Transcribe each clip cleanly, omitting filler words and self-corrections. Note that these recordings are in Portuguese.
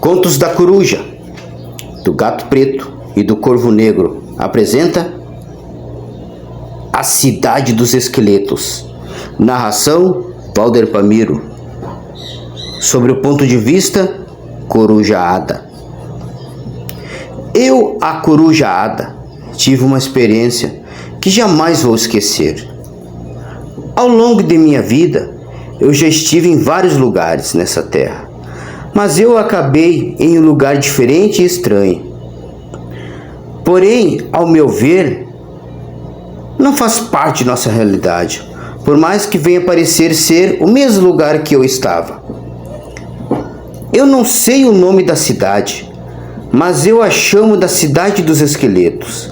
Contos da Coruja, do Gato Preto e do Corvo Negro apresenta A Cidade dos Esqueletos. Narração Valder Pamiro. Sobre o ponto de vista Coruja Hada. Eu, a Coruja Hada, tive uma experiência que jamais vou esquecer. Ao longo de minha vida, eu já estive em vários lugares nessa terra, mas eu acabei em um lugar diferente e estranho. Porém, ao meu ver, não faz parte de nossa realidade, por mais que venha parecer ser o mesmo lugar que eu estava. Eu não sei o nome da cidade, mas eu a chamo da Cidade dos Esqueletos.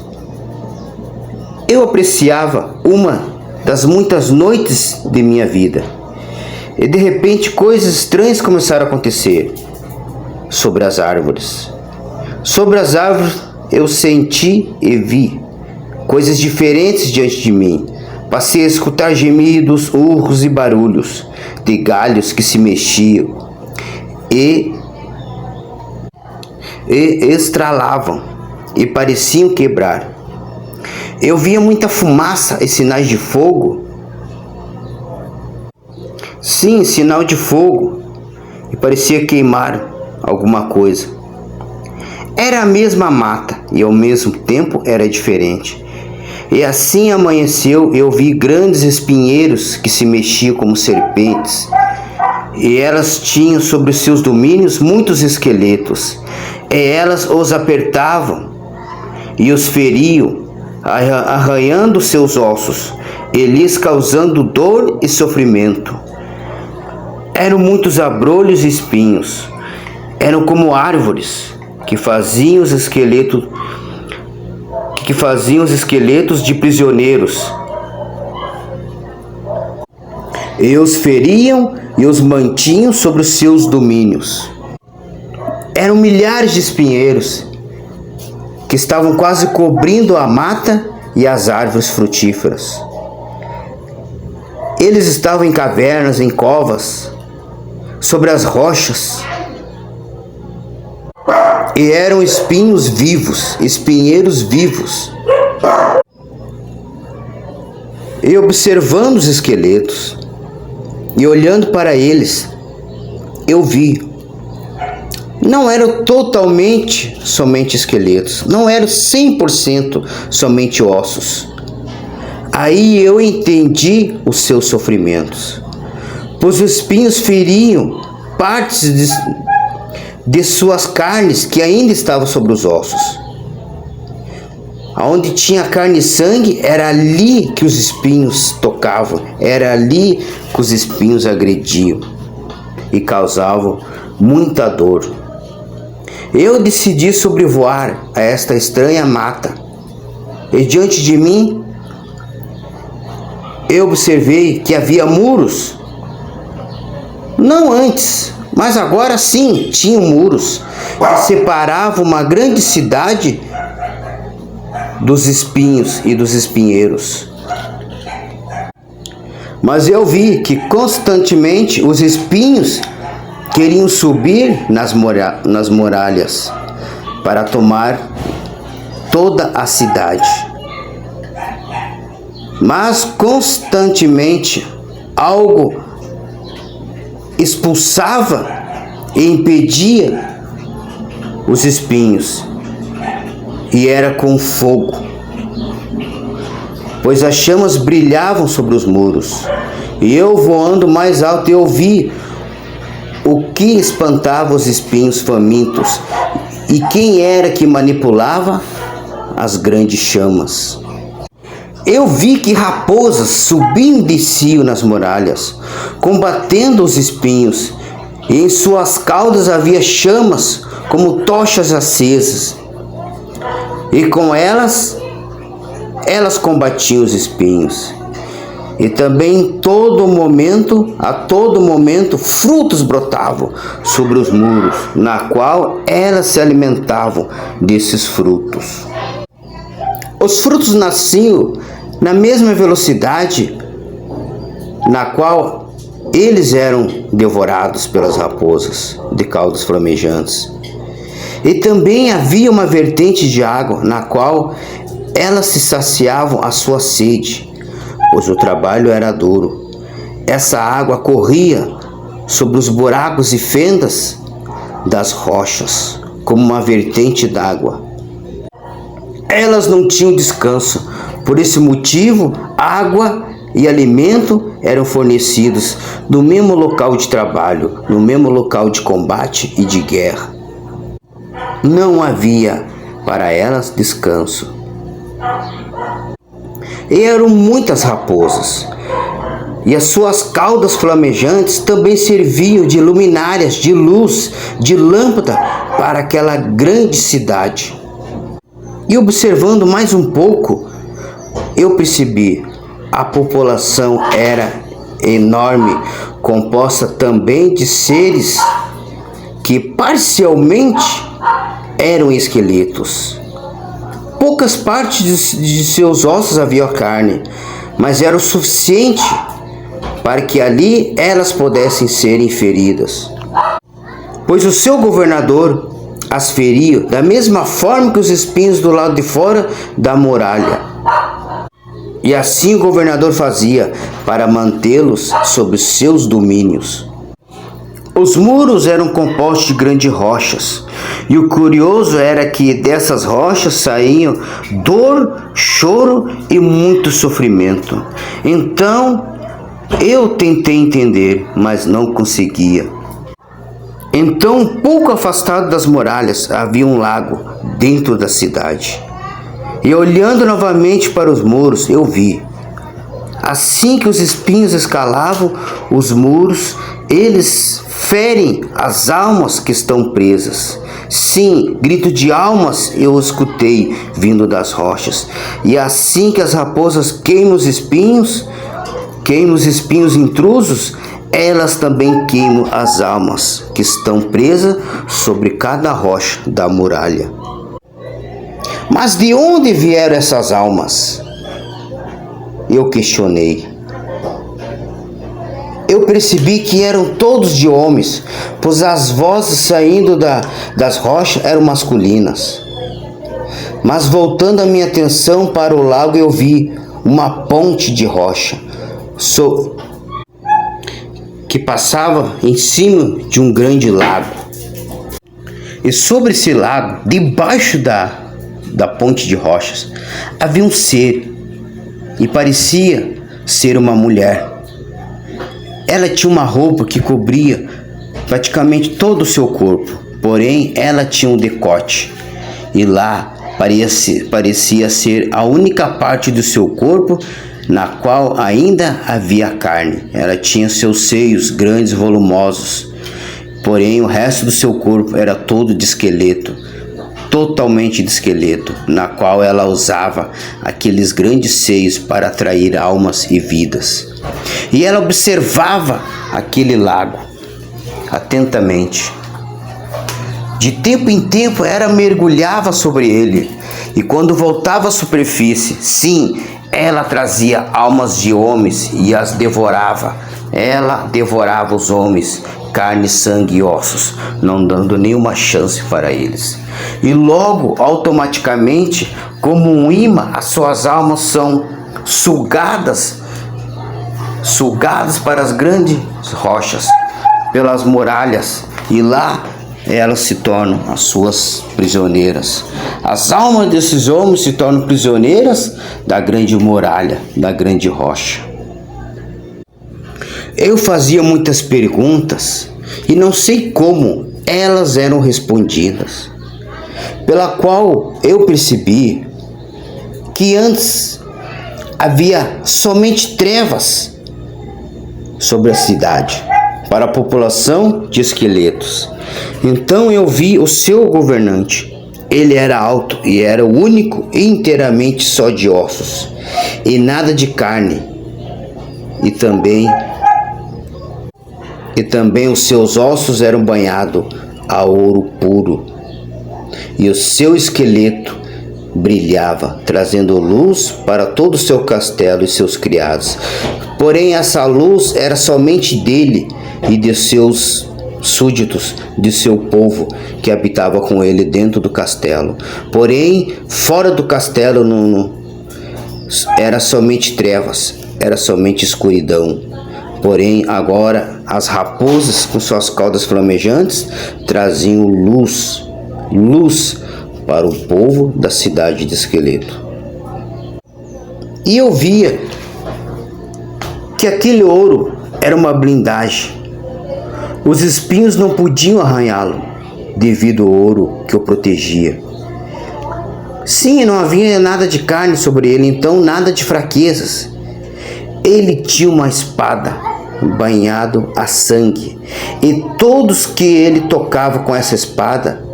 Eu apreciava uma das muitas noites de minha vida, e de repente coisas estranhas começaram a acontecer sobre as árvores. Sobre as árvores eu senti e vi coisas diferentes diante de mim. Passei a escutar gemidos, urros e barulhos de galhos que se mexiam e estralavam e pareciam quebrar. Eu via muita fumaça e sinais de fogo. Sim, sinal de fogo. E parecia queimar alguma coisa. Era a mesma mata e ao mesmo tempo era diferente. E assim amanheceu, eu vi grandes espinheiros que se mexiam como serpentes. E elas tinham sobre os seus domínios muitos esqueletos. E elas os apertavam e os feriam, arranhando seus ossos e lhes causando dor e sofrimento. Eram muitos abrolhos e espinhos. Eram como árvores que faziam os esqueletos de prisioneiros. E os feriam e os mantinham sobre os seus domínios. Eram milhares de espinheiros que estavam quase cobrindo a mata e as árvores frutíferas. Eles estavam em cavernas, em covas, sobre as rochas. E eram espinhos vivos, espinheiros vivos. E observando os esqueletos e olhando para eles, eu vi. Não eram totalmente somente esqueletos, não eram 100% somente ossos. Aí eu entendi os seus sofrimentos, pois os espinhos feriam partes de suas carnes que ainda estavam sobre os ossos. Aonde tinha carne e sangue, era ali que os espinhos tocavam, era ali que os espinhos agrediam e causavam muita dor. Eu decidi sobrevoar a esta estranha mata, e diante de mim eu observei que havia muros. Não antes, mas agora sim, tinham muros que separavam uma grande cidade dos espinhos e dos espinheiros. Mas eu vi que constantemente os espinhos queriam subir nas muralhas para tomar toda a cidade. Mas constantemente algo expulsava e impedia os espinhos, e era com fogo, pois as chamas brilhavam sobre os muros. E eu, voando mais alto, eu vi o que espantava os espinhos famintos e quem era que manipulava as grandes chamas. Eu vi que raposas subiam e desciam nas muralhas, combatendo os espinhos, e em suas caudas havia chamas como tochas acesas, e com elas combatiam os espinhos. E também a todo momento, frutos brotavam sobre os muros, na qual elas se alimentavam desses frutos. Os frutos nasciam na mesma velocidade na qual eles eram devorados pelas raposas de caudas flamejantes. E também havia uma vertente de água, na qual elas se saciavam a sua sede, pois o trabalho era duro. Essa água corria sobre os buracos e fendas das rochas, como uma vertente d'água. Elas não tinham descanso. Por esse motivo, água e alimento eram fornecidos no mesmo local de trabalho, no mesmo local de combate e de guerra. Não havia para elas descanso. E eram muitas raposas, e as suas caudas flamejantes também serviam de luminárias, de luz, de lâmpada para aquela grande cidade. E observando mais um pouco, eu percebi, a população era enorme, composta também de seres que parcialmente eram esqueletos. Poucas partes de seus ossos havia carne, mas era o suficiente para que ali elas pudessem ser feridas. Pois o seu governador as feria da mesma forma que os espinhos do lado de fora da muralha. E assim o governador fazia para mantê-los sob seus domínios. Os muros eram compostos de grandes rochas, e o curioso era que dessas rochas saíam dor, choro e muito sofrimento. Então eu tentei entender, mas não conseguia. Então, um pouco afastado das muralhas, havia um lago dentro da cidade. E olhando novamente para os muros, eu vi. Assim que os espinhos escalavam os muros, eles ferem as almas que estão presas. Sim, grito de almas eu escutei vindo das rochas. E assim que as raposas queimam os espinhos intrusos, elas também queimam as almas que estão presas sobre cada rocha da muralha. Mas de onde vieram essas almas? Eu questionei. Eu percebi que eram todos de homens, pois as vozes saindo das rochas eram masculinas. Mas voltando a minha atenção para o lago, eu vi uma ponte de rocha que passava em cima de um grande lago. E sobre esse lago, debaixo da ponte de rochas, havia um ser, e parecia ser uma mulher. Ela tinha uma roupa que cobria praticamente todo o seu corpo, porém ela tinha um decote, e lá parecia ser a única parte do seu corpo na qual ainda havia carne. Ela tinha seus seios grandes e volumosos, porém o resto do seu corpo era todo de esqueleto, totalmente de esqueleto, na qual ela usava aqueles grandes seios para atrair almas e vidas. E ela observava aquele lago atentamente. De tempo em tempo ela mergulhava sobre ele, e quando voltava à superfície, sim, ela trazia almas de homens e as devorava. Ela devorava os homens, carne, sangue e ossos, não dando nenhuma chance para eles. E logo, automaticamente, como um imã, as suas almas são sugadas para as grandes rochas, pelas muralhas, e lá elas se tornam as suas prisioneiras. As almas desses homens se tornam prisioneiras da grande muralha, da grande rocha. Eu fazia muitas perguntas e não sei como elas eram respondidas, pela qual eu percebi que antes havia somente trevas sobre a cidade, para a população de esqueletos. Então eu vi o seu governante. Ele era alto e era o único e inteiramente só de ossos, e nada de carne. E também os seus ossos eram banhados a ouro puro, e o seu esqueleto brilhava, trazendo luz para todo o seu castelo e seus criados. Porém essa luz era somente dele e de seus súditos de seu povo que habitava com ele dentro do castelo. Porém, fora do castelo era somente trevas, era somente escuridão. Porém, agora as raposas com suas caudas flamejantes traziam luz para o povo da cidade de Esqueleto. E eu via que aquele ouro era uma blindagem. Os espinhos não podiam arranhá-lo devido ao ouro que o protegia. Sim, não havia nada de carne sobre ele, então nada de fraquezas. Ele tinha uma espada banhado a sangue, e todos que ele tocava com essa espada,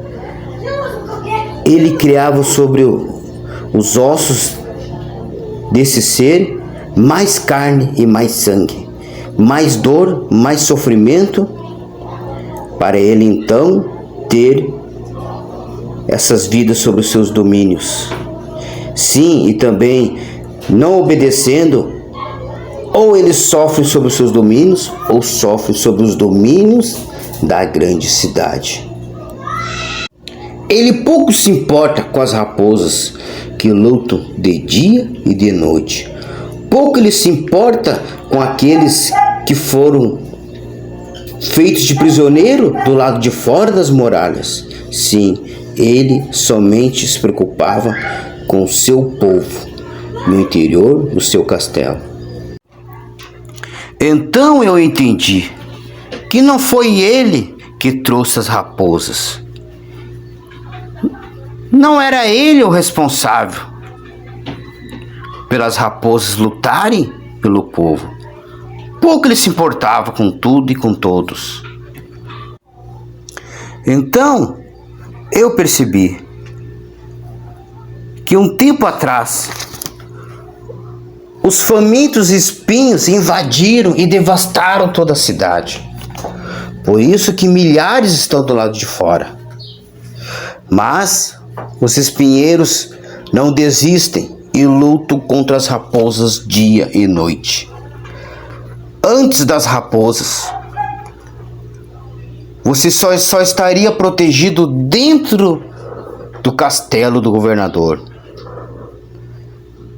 ele criava sobre os ossos desse ser mais carne e mais sangue, mais dor, mais sofrimento, para ele então ter essas vidas sobre os seus domínios. Sim, e também não obedecendo, ou ele sofre sobre os seus domínios, ou sofre sobre os domínios da grande cidade. Ele pouco se importa com as raposas que lutam de dia e de noite. Pouco ele se importa com aqueles que foram feitos de prisioneiro do lado de fora das muralhas. Sim, ele somente se preocupava com o seu povo no interior do seu castelo. Então eu entendi que não foi ele que trouxe as raposas. Não era ele o responsável pelas raposas lutarem pelo povo. Pouco ele se importava com tudo e com todos. Então eu percebi que um tempo atrás os famintos espinhos invadiram e devastaram toda a cidade. Por isso que milhares estão do lado de fora. Mas os espinheiros não desistem e lutam contra as raposas dia e noite. Antes das raposas, você só estaria protegido dentro do castelo do governador.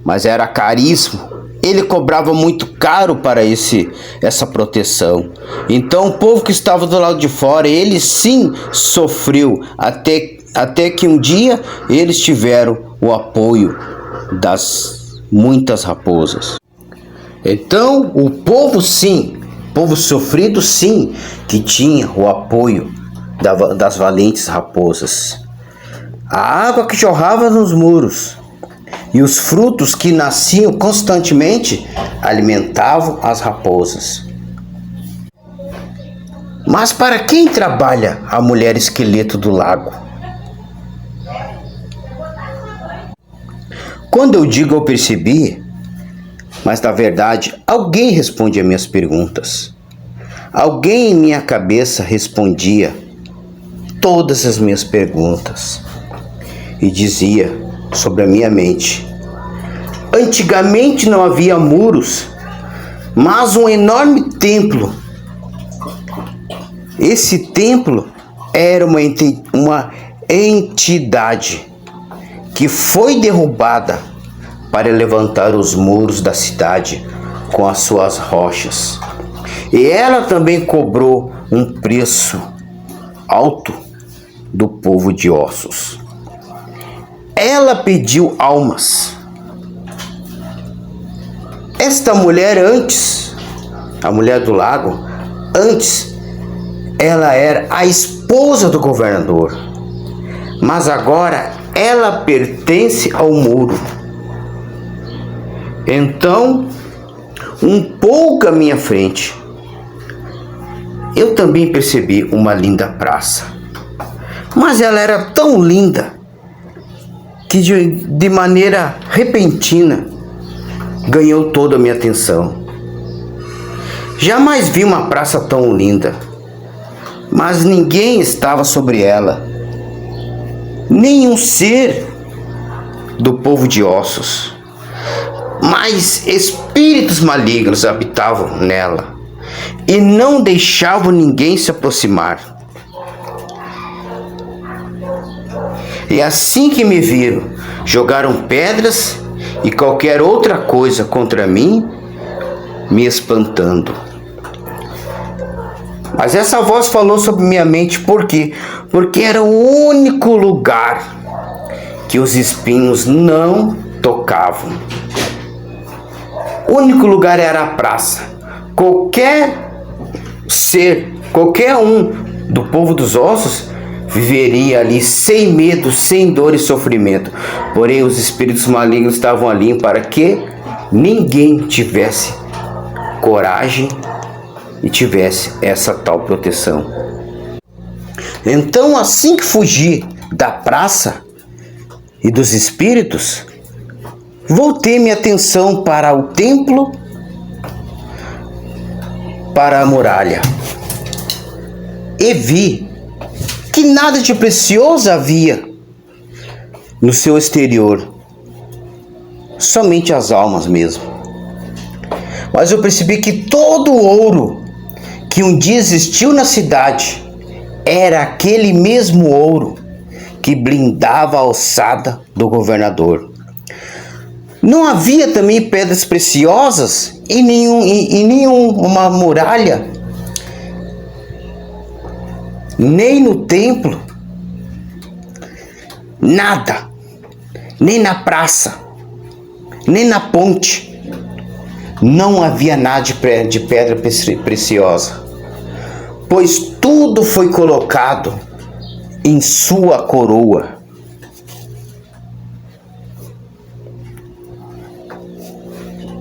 Mas era caríssimo. Ele cobrava muito caro para essa proteção. Então o povo que estava do lado de fora, ele sim sofreu, até que um dia eles tiveram o apoio das muitas raposas. Então o povo sim, povo sofrido sim, que tinha o apoio das valentes raposas. A água que jorrava nos muros e os frutos que nasciam constantemente alimentavam as raposas. Mas para quem trabalha a mulher esqueleto do lago? Quando eu digo eu percebi, mas na verdade alguém responde as minhas perguntas. Alguém em minha cabeça respondia todas as minhas perguntas e dizia sobre a minha mente: antigamente não havia muros, mas um enorme templo. Esse templo era uma entidade que foi derrubada para levantar os muros da cidade com as suas rochas. E ela também cobrou um preço alto do povo de ossos. Ela pediu almas. Esta mulher antes, a mulher do lago, antes ela era a esposa do governador, mas agora ela pertence ao muro. Então, um pouco à minha frente, eu também percebi uma linda praça, mas ela era tão linda que de maneira repentina ganhou toda a minha atenção. Jamais vi uma praça tão linda, mas ninguém estava sobre ela, nenhum ser do povo de ossos, mas espíritos malignos habitavam nela. e não deixavam ninguém se aproximar. E assim que me viram, jogaram pedras e qualquer outra coisa contra mim, me espantando. Mas essa voz falou sobre minha mente, por quê? Porque era o único lugar que os espinhos não tocavam. O único lugar era a praça. Qualquer ser, qualquer um do povo dos ossos viveria ali sem medo, sem dor e sofrimento. Porém, os espíritos malignos estavam ali para que ninguém tivesse coragem e tivesse essa tal proteção. Então, assim que fugi da praça e dos espíritos, voltei minha atenção para o templo, para a muralha, e vi que nada de precioso havia no seu exterior, somente as almas mesmo. Mas eu percebi que todo o ouro que um dia existiu na cidade era aquele mesmo ouro que blindava a alçada do governador. Não havia também pedras preciosas em nenhuma muralha, nem no templo, nada, nem na praça, nem na ponte. Não havia nada de pedra preciosa, pois tudo foi colocado em sua coroa.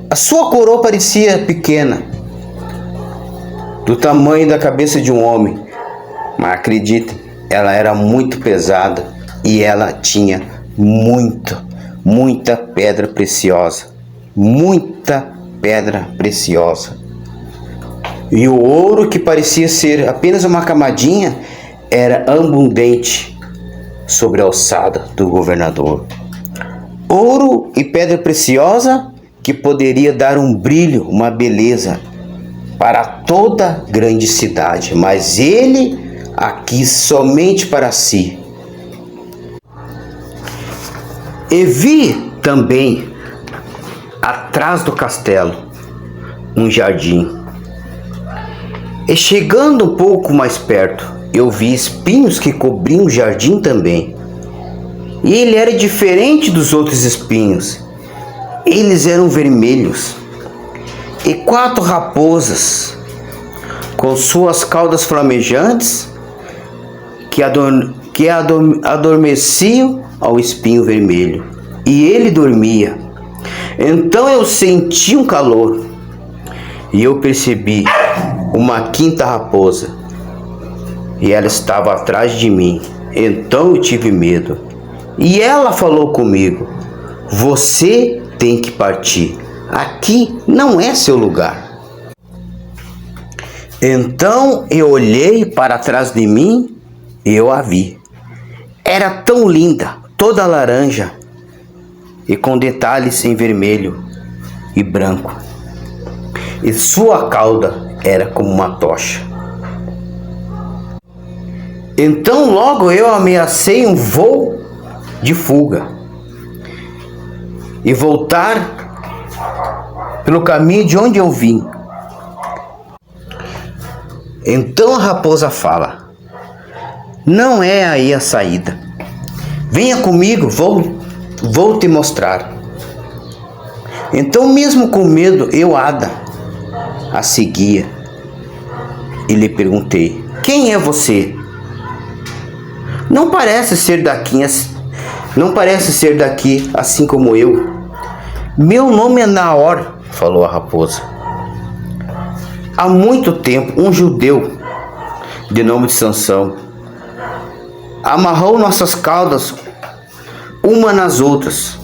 A sua coroa parecia pequena, do tamanho da cabeça de um homem, mas acreditem, ela era muito pesada e ela tinha muita pedra preciosa, muita pedra preciosa. E o ouro, que parecia ser apenas uma camadinha, era abundante sobre a alçada do governador. Ouro e pedra preciosa que poderia dar um brilho, uma beleza para toda grande cidade, mas ele a quis somente para si. E vi também, atrás do castelo, um jardim. E chegando um pouco mais perto, eu vi espinhos que cobriam o jardim também. E ele era diferente dos outros espinhos. Eles eram vermelhos. E 4 raposas, com suas caudas flamejantes, que adormeciam ao espinho vermelho. E ele dormia. Então eu senti um calor, e eu percebi uma 5ª raposa, e ela estava atrás de mim. Então eu tive medo, e ela falou comigo: você tem que partir, aqui não é seu lugar. Então eu olhei para trás de mim e eu a vi. Era tão linda, toda laranja e com detalhes em vermelho e branco, e sua cauda era como uma tocha. Então logo eu ameacei um voo de fuga e voltar pelo caminho de onde eu vim. Então a raposa fala: não é aí a saída. Venha comigo, vou te mostrar. Então, mesmo com medo, eu a seguia e lhe perguntei: quem é você? Não parece ser daqui assim como eu. Meu nome é Naor, falou a raposa. Há muito tempo, um judeu de nome de Sansão amarrou nossas caudas uma nas outras.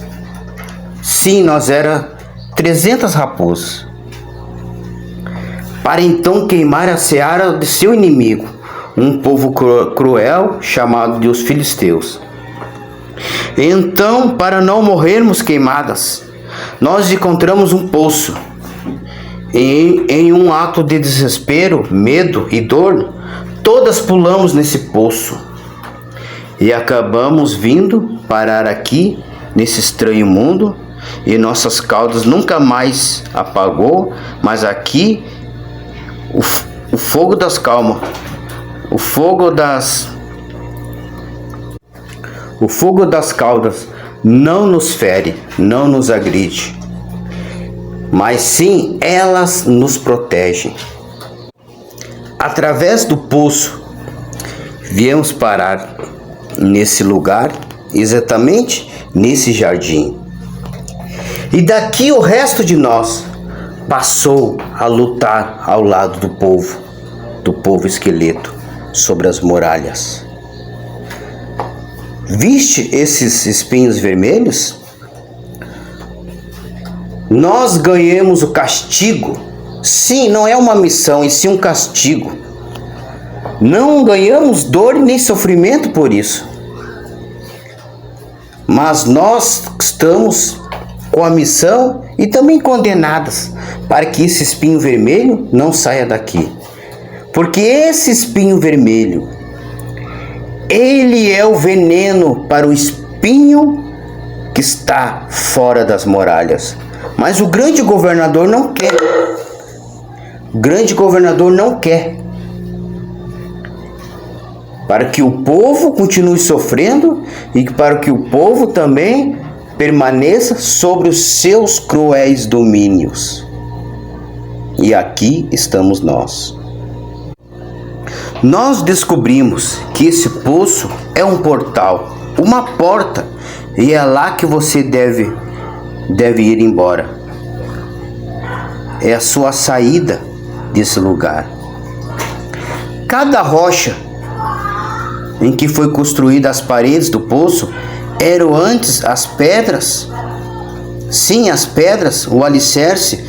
Sim, nós era 300 raposas, para então queimar a seara de seu inimigo, um povo cruel chamado de os filisteus. Então, para não morrermos queimadas, nós encontramos um poço em um ato de desespero, medo e dor, todas pulamos nesse poço e acabamos vindo parar aqui nesse estranho mundo, e nossas caudas nunca mais apagou, mas aqui o fogo das calmas, o fogo das caudas não nos fere, não nos agride, mas sim elas nos protegem. Através do poço viemos parar nesse lugar, exatamente nesse jardim. E daqui o resto de nós passou a lutar ao lado do povo esqueleto, sobre as muralhas. Viste esses espinhos vermelhos? Nós ganhamos o castigo. Sim, não é uma missão, e sim um castigo. Não ganhamos dor nem sofrimento por isso. Mas nós estamos com a missão e também condenadas para que esse espinho vermelho não saia daqui. Porque esse espinho vermelho, ele é o veneno para o espinho que está fora das muralhas. Mas o grande governador não quer. O grande governador não quer. Para que o povo continue sofrendo e para que o povo também permaneça sobre os seus cruéis domínios. E aqui estamos nós. Nós descobrimos que esse poço é um portal, uma porta, e é lá que você deve ir embora. É a sua saída desse lugar. Cada rocha em que foi construída as paredes do poço eram antes as pedras, sim, as pedras, o alicerce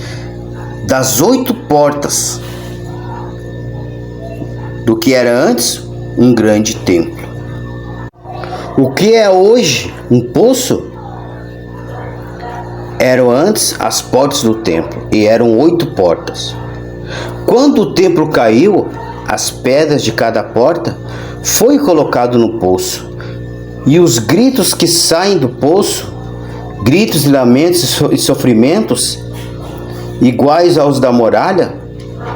das 8 portas do que era antes um grande templo. O que é hoje um poço eram antes as portas do templo, e eram 8 portas. Quando o templo caiu, as pedras de cada porta foi colocado no poço, e os gritos que saem do poço, gritos de lamentos e sofrimentos, iguais aos da muralha,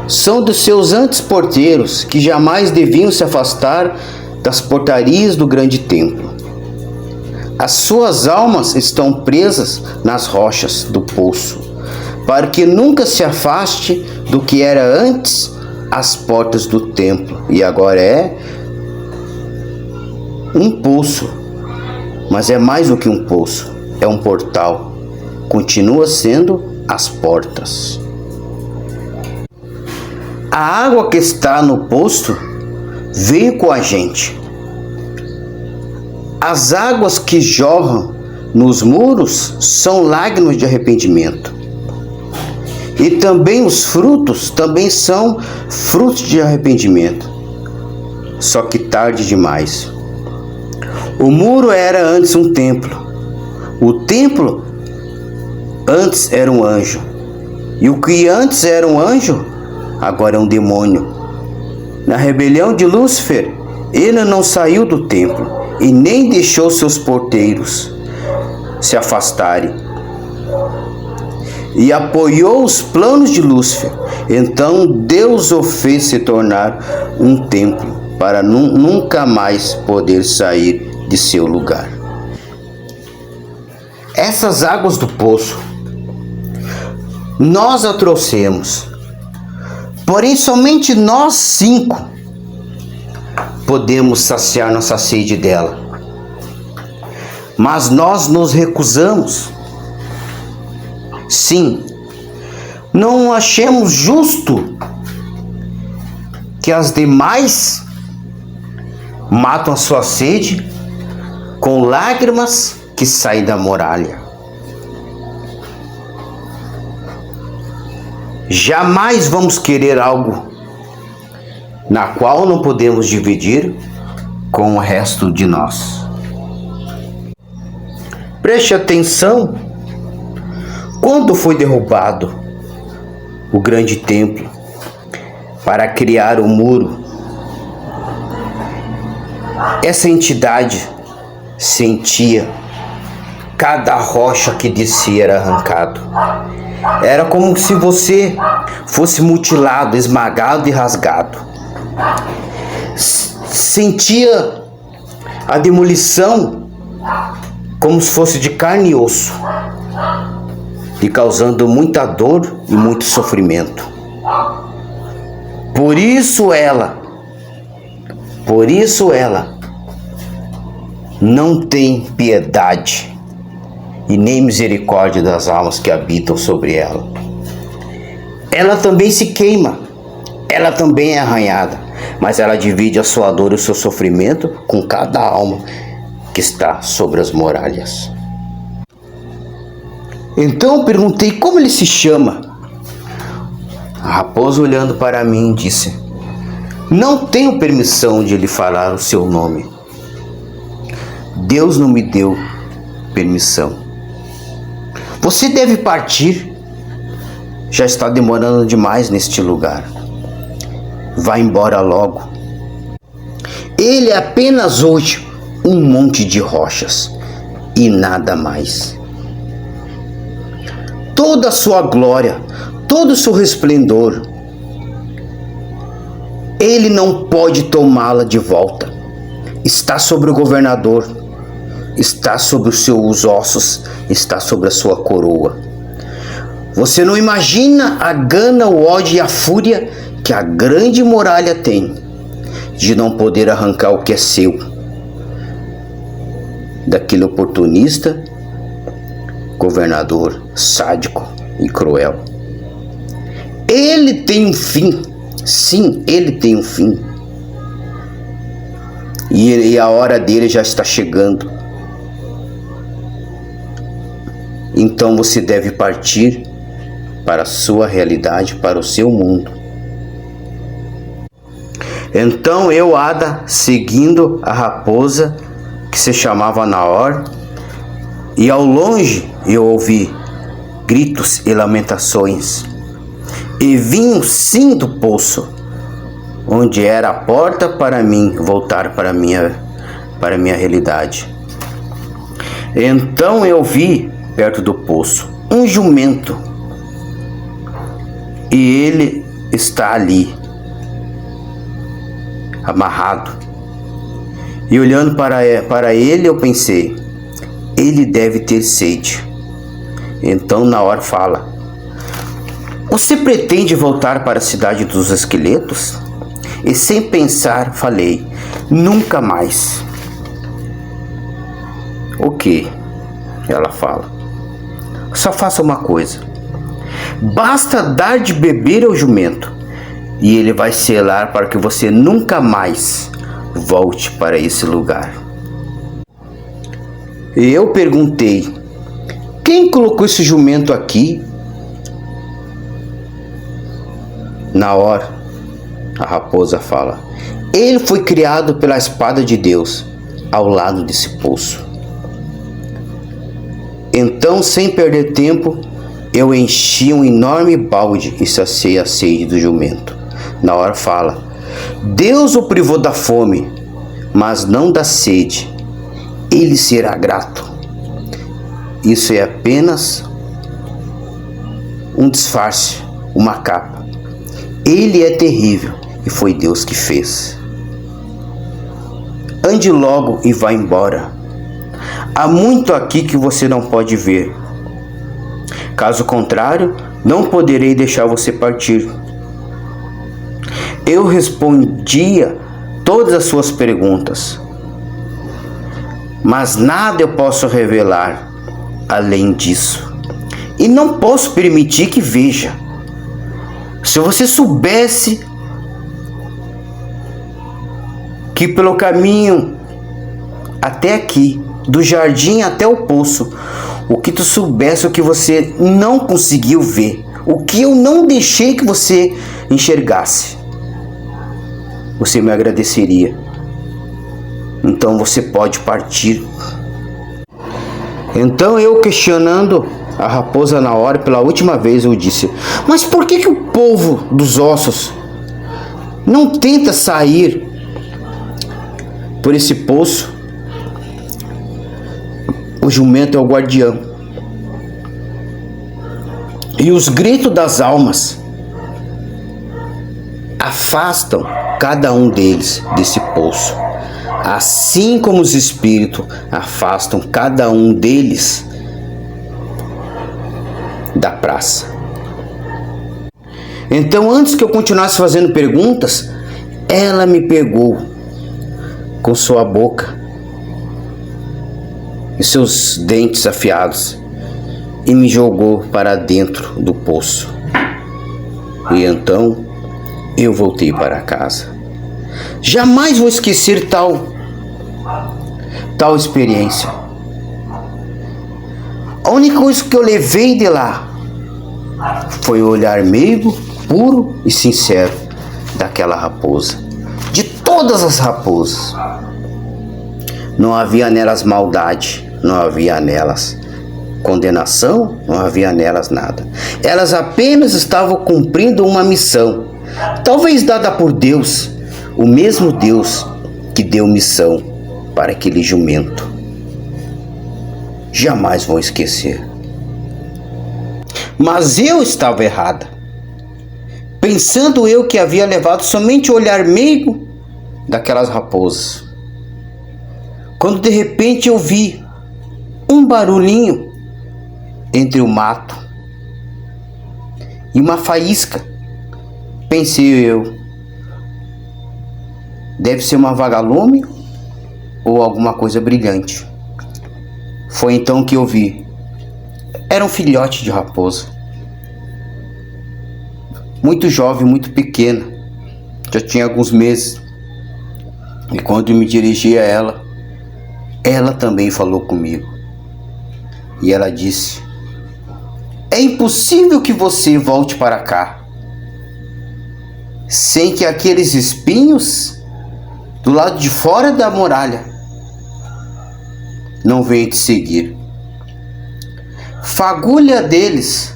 são dos seus antes porteiros, que jamais deviam se afastar das portarias do grande templo. As suas almas estão presas nas rochas do poço, para que nunca se afaste do que era antes as portas do templo, e agora é um poço. Mas é mais do que um poço, é um portal. Continua sendo as portas. A água que está no poço veio com a gente. As águas que jorram nos muros são lágrimas de arrependimento. E também os frutos também são frutos de arrependimento. Só que tarde demais. O muro era antes um templo. O templo antes era um anjo. E o que antes era um anjo, agora é um demônio. Na rebelião de Lúcifer, ele não saiu do templo e nem deixou seus porteiros se afastarem. E apoiou os planos de Lúcifer. Então Deus o fez se tornar um templo para nunca mais poder sair de seu lugar. Essas águas do poço nós a trouxemos, porém somente nós 5 podemos saciar nossa sede dela. Mas nós nos recusamos. Sim, não achemos justo que as demais matam a sua sede com lágrimas que saem da muralha. Jamais vamos querer algo na qual não podemos dividir com o resto de nós. Preste atenção. Quando foi derrubado o grande templo, para criar o muro. Essa entidade sentia cada rocha que descia era arrancado. Era como se você fosse mutilado, esmagado e rasgado. Sentia a demolição como se fosse de carne e osso, e causando muita dor e muito sofrimento. Por isso ela não tem piedade e nem misericórdia das almas que habitam sobre ela. Ela também se queima, ela também é arranhada, mas ela divide a sua dor e o seu sofrimento com cada alma que está sobre as muralhas. Então eu perguntei como ele se chama. A raposa, olhando para mim, disse: não tenho permissão de lhe falar o seu nome. Deus não me deu permissão. Você deve partir. Já está demorando demais neste lugar. Vá embora logo. Ele é apenas hoje um monte de rochas e nada mais. Toda a sua glória, todo o seu resplendor, ele não pode tomá-la de volta. Está sobre o governador, está sobre os seus ossos, está sobre a sua coroa. Você não imagina a gana, o ódio e a fúria que a grande muralha tem de não poder arrancar o que é seu daquele oportunista, governador sádico e cruel. Ele tem um fim. Sim, ele tem um fim. E a hora dele já está chegando. Então você deve partir para a sua realidade, para o seu mundo. Então eu, Ada, seguindo a raposa, que se chamava Naor, e ao longe eu ouvi gritos e lamentações, e vinham sim do poço, onde era a porta para mim voltar para minha realidade. Então eu vi, perto do poço, um jumento, e ele está ali, amarrado. E olhando para ele, eu pensei: ele deve ter sede. Então Naor fala: você pretende voltar para a cidade dos esqueletos? E sem pensar falei: nunca mais. O que? Ela fala: só faça uma coisa. Basta dar de beber ao jumento, e ele vai selar para que você nunca mais volte para esse lugar. E eu perguntei: quem colocou esse jumento aqui? Naor, a raposa, fala: ele foi criado pela espada de Deus ao lado desse poço. Então, sem perder tempo, eu enchi um enorme balde e saciei a sede do jumento. Naor fala: Deus o privou da fome, mas não da sede. Ele será grato. Isso é apenas um disfarce, uma capa. Ele é terrível e foi Deus que fez. Ande logo e vá embora. Há muito aqui que você não pode ver. Caso contrário, não poderei deixar você partir. Eu respondia todas as suas perguntas, mas nada eu posso revelar além disso. E não posso permitir que veja. Se você soubesse que pelo caminho até aqui, do jardim até o poço, o que tu soubesse, o que você não conseguiu ver, o que eu não deixei que você enxergasse, você me agradeceria. Então você pode partir. Então eu, questionando A raposa, na hora, pela última vez, eu disse: mas por que o povo dos ossos não tenta sair por esse poço? O jumento é o guardião. E os gritos das almas afastam cada um deles desse poço, assim como os espíritos afastam cada um deles da praça. Então, antes que eu continuasse fazendo perguntas, ela me pegou com sua boca e seus dentes afiados e me jogou para dentro do poço. E então eu voltei para casa. Jamais vou esquecer tal experiência. A única coisa que eu levei de lá foi o olhar meigo, puro e sincero daquela raposa. De todas as raposas, não havia nelas maldade, não havia nelas condenação, não havia nelas nada. Elas apenas estavam cumprindo uma missão, talvez dada por Deus, o mesmo Deus que deu missão para aquele jumento. Jamais vou esquecer. Mas eu estava errada, pensando eu que havia levado somente o olhar meigo daquelas raposas, quando de repente eu vi um barulhinho entre o mato e uma faísca. Pensei eu, deve ser uma vagalume ou alguma coisa brilhante. Foi então que eu vi, era um filhote de raposa, muito jovem, muito pequena, já tinha alguns meses. E quando eu me dirigi a ela, ela também falou comigo. E ela disse: é impossível que você volte para cá sem que aqueles espinhos do lado de fora da muralha não venham te seguir. Fagulha deles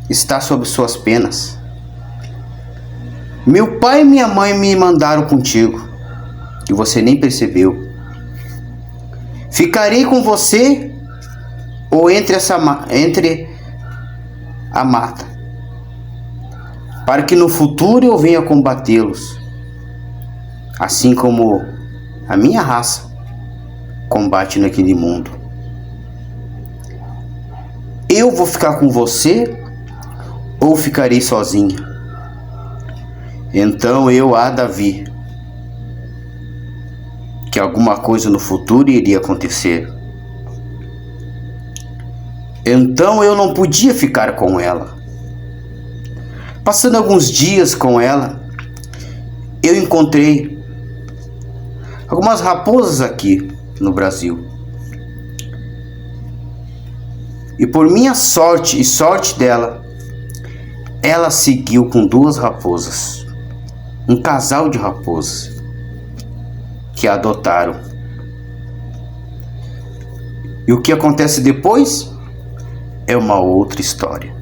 está sob suas penas. Meu pai e minha mãe me mandaram contigo e você nem percebeu. Ficarei com você ou entre a mata, para que no futuro eu venha combatê-los, assim como a minha raça combate naquele mundo. Eu vou ficar com você ou ficarei sozinha? Então eu vi que alguma coisa no futuro iria acontecer. Então eu não podia ficar com ela. Passando alguns dias com ela, eu encontrei algumas raposas aqui no Brasil. E por minha sorte e sorte dela, ela seguiu com 2 raposas, um casal de raposas que a adotaram. E o que acontece depois é uma outra história.